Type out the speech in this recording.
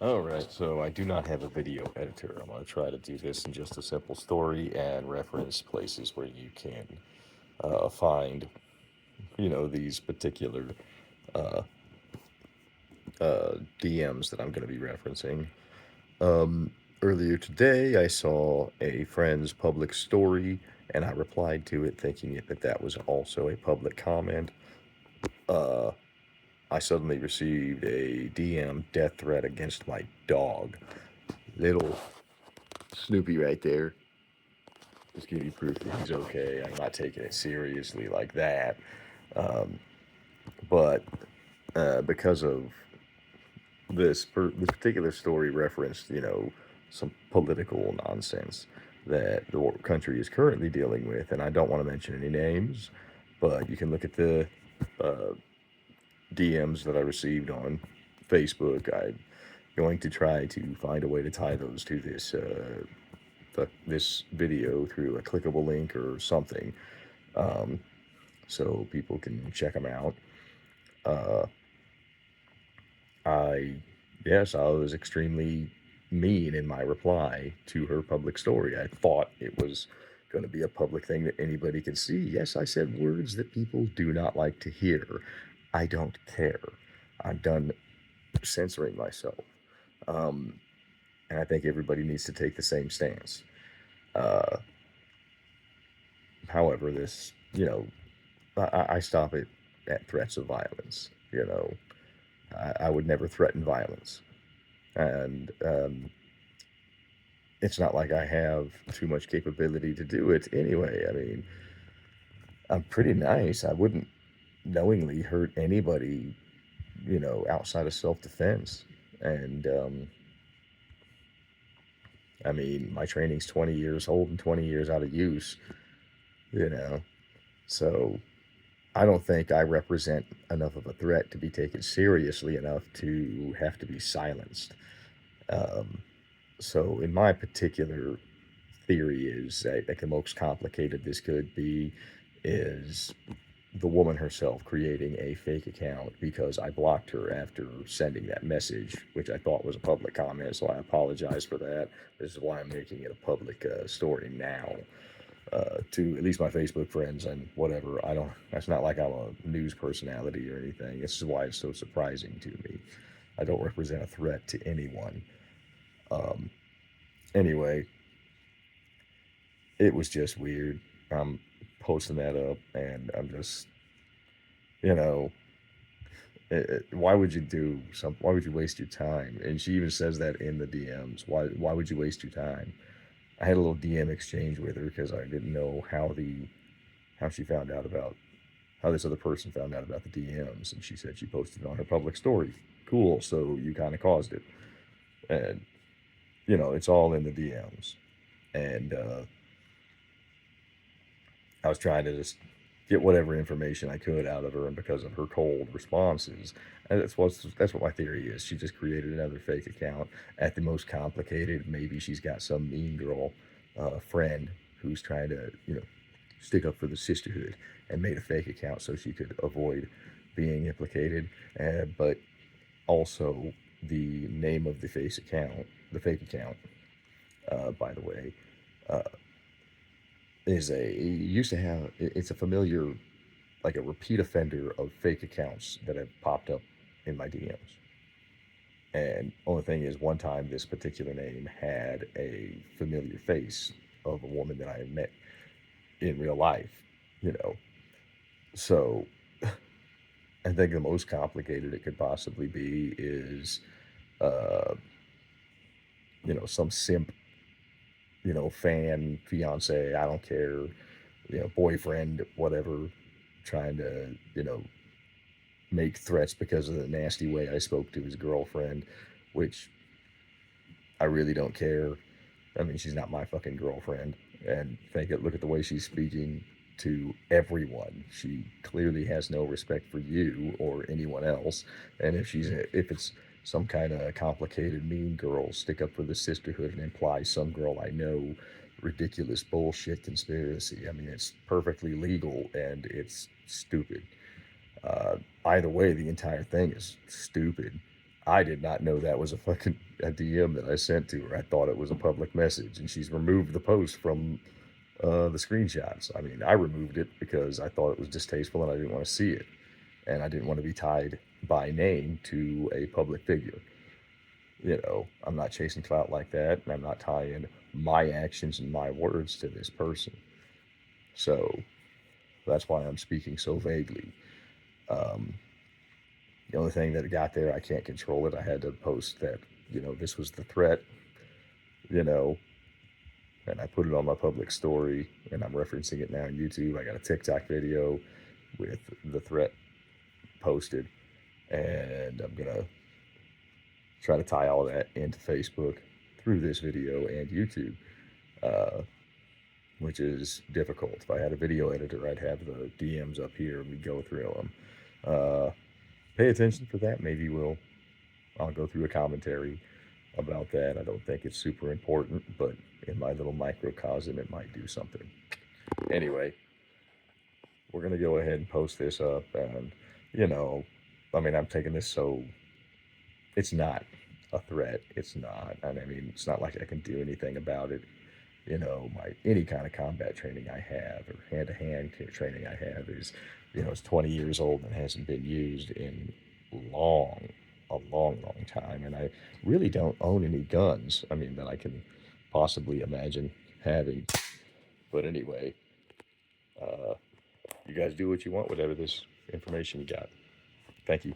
All right, so I do not have a video editor. I'm going to try to do this in just a simple story and reference places where you can find, these particular uh, DMs that I'm going to be referencing. Earlier today, I saw a friend's public story, and I replied to it thinking that that was also a public comment. Uh, I suddenly received a DM death threat against my dog. Little Snoopy right there. Just give you proof that he's okay. I'm not taking it seriously like that. Um, but because of this particular story referenced, some political nonsense that the country is currently dealing with, and I don't want to mention any names, but you can look at the uh, DMs that I received on Facebook. I'm going to try to find a way to tie those to this video through a clickable link or something, um, so people can check them out. Uh, I, yes, I was extremely mean in my reply to her public story. I thought it was going to be a public thing that anybody could see. Yes, I said words that people do not like to hear. I don't care. I'm done censoring myself. Um, and I think everybody needs to take the same stance. Uh, However, I stop it at threats of violence. I would never threaten violence. And it's not like I have too much capability to do it anyway. I mean, I'm pretty nice. I wouldn't knowingly hurt anybody, outside of self defense. And I mean, my training's 20 years old and 20 years out of use, you know. So I don't think I represent enough of a threat to be taken seriously enough to have to be silenced. Um, so, in my particular theory, is that the most complicated this could be is the woman herself creating a fake account because I blocked her after sending that message, which I thought was a public comment. So I apologize for that. This is why I'm making it a public story now, to at least my Facebook friends and whatever. I don't. That's not like I'm a news personality or anything. This is why it's so surprising to me. I don't represent a threat to anyone. Um, anyway, it was just weird. I'm posting that up, and I'm just, you know, why would you do some? Why would you waste your time? And she even says that in the DMs. Why would you waste your time? I had a little DM exchange with her because I didn't know how she found out about how this other person found out about the DMs, and she said she posted it on her public story. Cool. So you kind of caused it, and it's all in the DMs, and I was trying to just get whatever information I could out of her, and because of her cold responses, and that's what my theory is. She just created another fake account. At the most complicated, maybe she's got some mean girl friend who's trying to stick up for the sisterhood and made a fake account so she could avoid being implicated. But also the name of the fake account, by the way, uh, is a it used to have it's a familiar, like a repeat offender of fake accounts that have popped up in my DMs. And only thing is, one time this particular name had a familiar face of a woman that I had met in real life, you know. So I think the most complicated it could possibly be is, uh, some simp, fan, fiance, I don't care, boyfriend, whatever, trying to, make threats because of the nasty way I spoke to his girlfriend, which I really don't care. I mean, she's not my fucking girlfriend. And look at the way she's speaking to everyone. She clearly has no respect for you or anyone else. And if it's some kind of complicated mean girl, stick up for the sisterhood and imply some girl I know, ridiculous bullshit conspiracy. I mean, it's perfectly legal and it's stupid. Either way, the entire thing is stupid. I did not know that was a DM that I sent to her. I thought it was a public message, and she's removed the post from the screenshots. I mean, I removed it because I thought it was distasteful and I didn't want to see it, and I didn't want to be tied by name to a public figure. You know, I'm not chasing clout like that, and I'm not tying my actions and my words to this person. So that's why I'm speaking so vaguely. Um, the only thing that got there, I can't control it. I had to post that, you know, this was the threat, you know, and I put it on my public story, and I'm referencing it now on YouTube. I got a TikTok video with the threat posted, and I'm gonna try to tie all that into Facebook through this video and YouTube, uh, which is difficult. If I had a video editor, I'd have the DMs up here and we'd go through them. Pay attention for that. Maybe I'll go through a commentary about that. I don't think it's super important, but in my little microcosm, it might do something. Anyway, we're going to go ahead and post this up. And, you know, I mean, I'm taking this so it's not a threat. It's not. And I mean, it's not like I can do anything about it. You know, any kind of combat training I have or hand-to-hand training I have is, you know, it's 20 years old and hasn't been used in long, a long, long time. And I really don't own any guns. I mean, that I can possibly imagine having. But anyway, you guys do what you want, whatever this information you got. Thank you.